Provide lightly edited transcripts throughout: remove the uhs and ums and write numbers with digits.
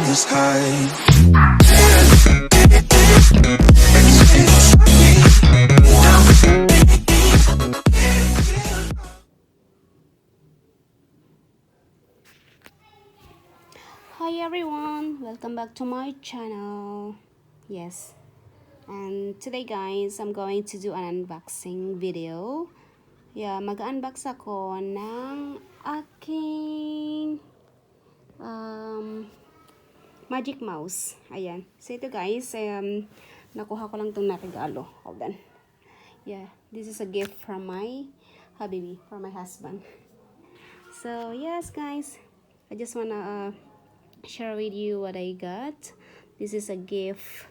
this high. Hi everyone, welcome back to my channel. Yes, and today guys, I'm going to do an unboxing video. Yeah, mag-unbox ako ng aking magic mouse. Ayan. So ito guys, nakuha ko lang itong naregalo. Hold on. Yeah, this is a gift from my habibi, from my husband. So yes guys, I just wanna share with you what I got. This is a gift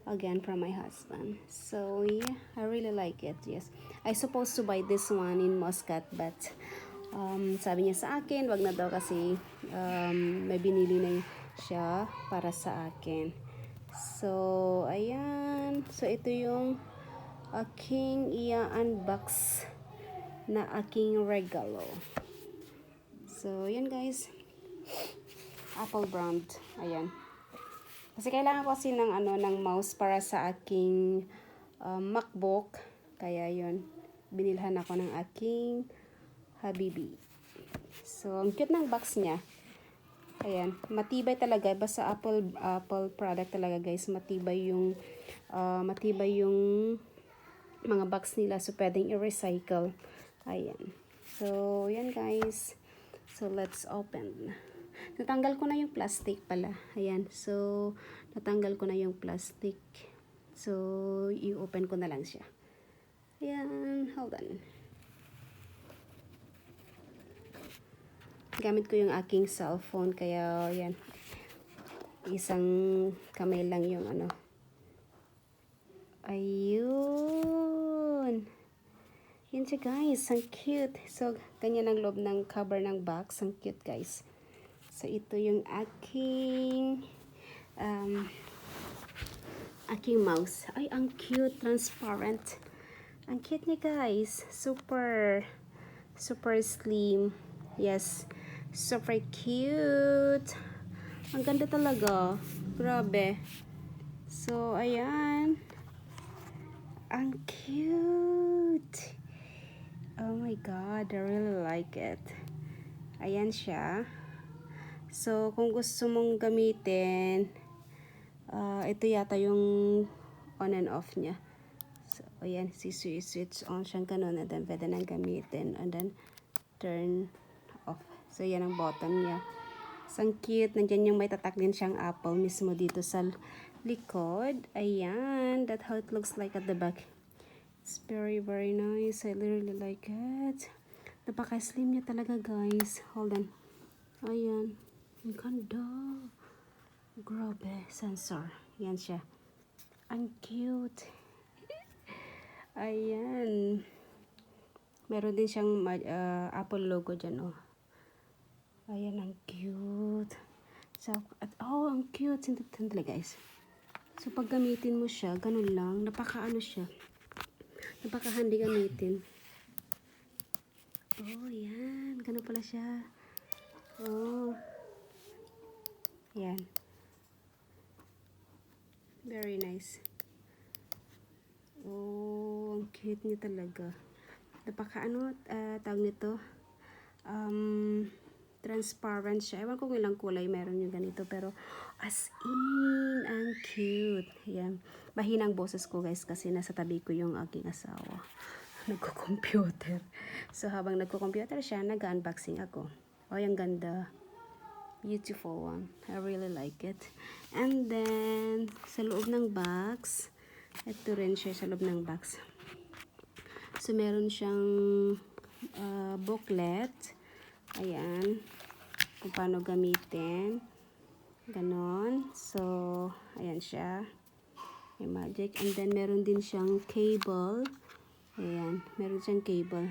again from my husband. So yeah, I really like it. Yes, I supposed to buy this one in Muscat, but sabi niya sa akin wag na daw kasi may binili na siya para sa akin. So ayan, so ito yung aking i-unbox na aking regalo. So yan guys, Apple brand. Ayan. Kasi kailangan ko kasi ng mouse para sa aking MacBook. Kaya yun, binilhan ako ng aking habibi. So, ang cute ng box niya. Ayan, matibay talaga. Basta Apple product talaga guys. Matibay yung mga box nila. So, pwedeng i-recycle. Ayan. So, yan guys. So, let's open. Natanggal ko na yung plastic pala. Ayan. So, natanggal ko na yung plastic. So, i-open ko na lang siya. Ayan. Hold on. Gamit ko yung aking cellphone. Kaya, ayan. Isang kamay lang yung ano. Ayun. Yan siya guys. Ang cute. So, ganyan ang loob ng cover ng box. Ang cute guys. So, ito yung aking mouse. Ay, ang cute. Transparent. Ang cute niya, guys. Super slim. Yes. Super cute. Ang ganda talaga. Grabe. So, ayan. Ang cute. Oh my God. I really like it. Ayan siya. So, kung gusto mong gamitin, ito yata yung on and off niya. So, ayan, switch on siyang ganun, and then pwede nang gamitin, and then turn off. So, yan ang button niya. So, ang cute. Nandyan yung may tatak din siyang Apple mismo dito sa likod. Ayan, that's how it looks like at the back. It's very, very nice. I really like it. Napaka-slim niya talaga, guys. Hold on. Ayan. Ang ganda. Grabe. Sensor. Yan siya. Ang cute. Ayan. Meron din siyang Apple logo dyan, oh. Ayan, ang cute. So, ang cute. Sandali, guys. So, pag gamitin mo siya, ganun lang. Napaka-ano siya. Napaka-handy gamitin. Oh, yan. Ganun pala siya. Oh. Yan. Very nice. Oh, ang cute niya talaga. Napaka-ano, tawag nito. Transparent siya. Ewan ko kung ilang kulay meron yung ganito. Pero, as in, ang cute. Yan. Mahinang boses ko guys kasi nasa tabi ko yung aking asawa. Nagko-computer. So, habang nagko-computer siya, nag-unboxing ako. Oh, yung ganda. Beautiful one. I really like it. And then, sa loob ng box, ito rin siya sa loob ng box. So, meron siyang booklet. Ayan. Kung paano gamitin. Ganon. So, ayan siya. May magic. And then, meron din siyang cable. Ayan. Meron siyang cable.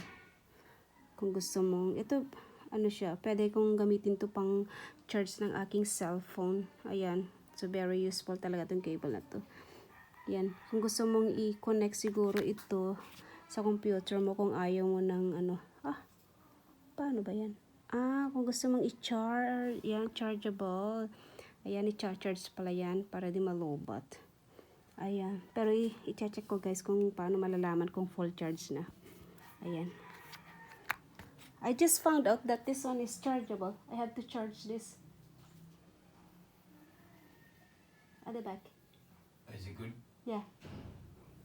Kung gusto mong, ito, ano siya, pwede kong gamitin to pang charge ng aking cellphone. Ayan. So, very useful talaga itong cable na to. Yan. Kung gusto mong i-connect siguro ito sa computer mo kung ayaw mo ng ano. Paano ba yan? Kung gusto mong i-charge, yan, chargeable. Ayan, i-charge pala yan para di malobat. Ayan. Pero i-check ko guys kung paano malalaman kung full charge na. Ayan. I just found out that this one is chargeable. I have to charge this. At the back. Is it good? Yeah.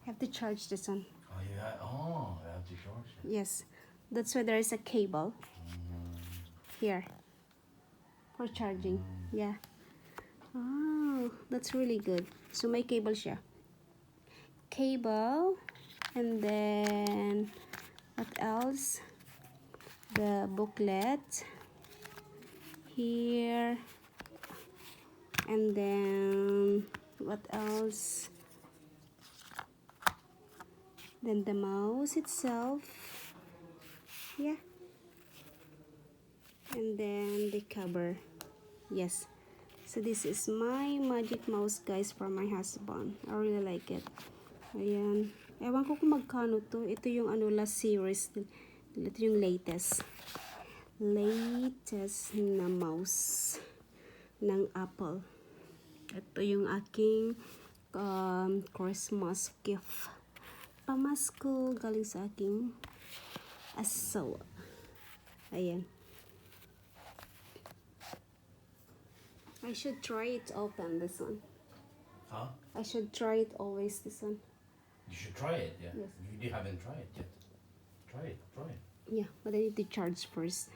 Have to charge this one. Oh, yeah. Oh, I have to charge it. Yes. That's why there is a cable here for charging. Yeah. Oh, that's really good. So may cable siya. Cable. And then what else? The booklet. Here. And then what else? Then the mouse itself. Yeah. And then the cover. Yes. So this is my magic mouse guys for my husband. I really like it. Ayan. Ewan ko kung magkano to. Ito yung ano last series. Ito yung latest. Latest na mouse ng Apple. Ito yung aking Christmas gift. Pamasko galing sa aking asawa. Ayan. I should try it open this one. Huh? I should try it always this one. You should try it, yeah. Yes. You haven't tried it yet. Try it, try it. Yeah, but I need to charge first.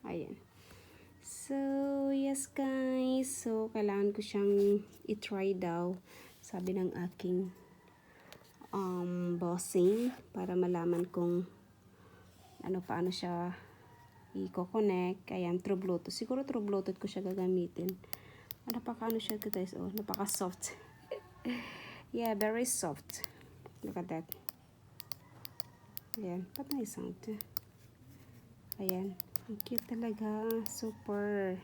Ayan. So, yes guys. So, kailangan ko siyang i-try daw. Sabi ng aking bossing. Para malaman kung ano paano siya i-connect. Ayan, through Bluetooth. Siguro through Bluetooth ko siya gagamitin. Napaka ano siya guys. Oh, napaka soft. Yeah, very soft. Look at that. Ayan, patay sound. Ayan. Ang cute talaga. Super.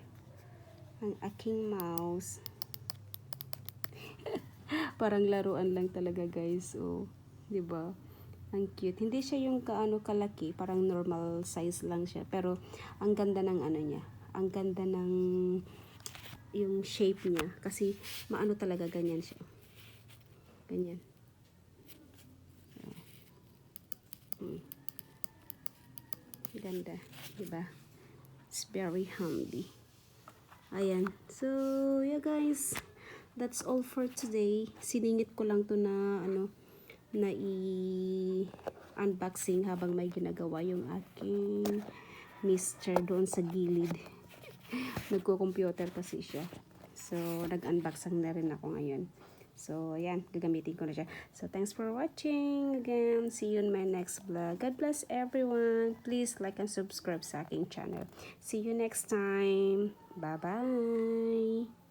Ang aking mouse. Parang laruan lang talaga guys. Oh, 'di ba? Ang cute. Hindi siya yung kaano kalaki, parang normal size lang siya. Pero ang ganda ng ano niya. Ang ganda ng yung shape niya kasi maano talaga ganyan siya. Ganyan. Ganda, 'di ba? It's very handy. Ayan. So, yeah guys. That's all for today. Siningit ko lang to na ano na i-unboxing habang may ginagawa yung aking mister doon sa gilid. Nagko-computer kasi siya. So, nag-unboxing na rin ako ngayon. So, ayan, gagamitin ko na siya. So, thanks for watching. Again, see you in my next vlog. God bless everyone. Please like and subscribe sa aking channel. See you next time. Bye-bye.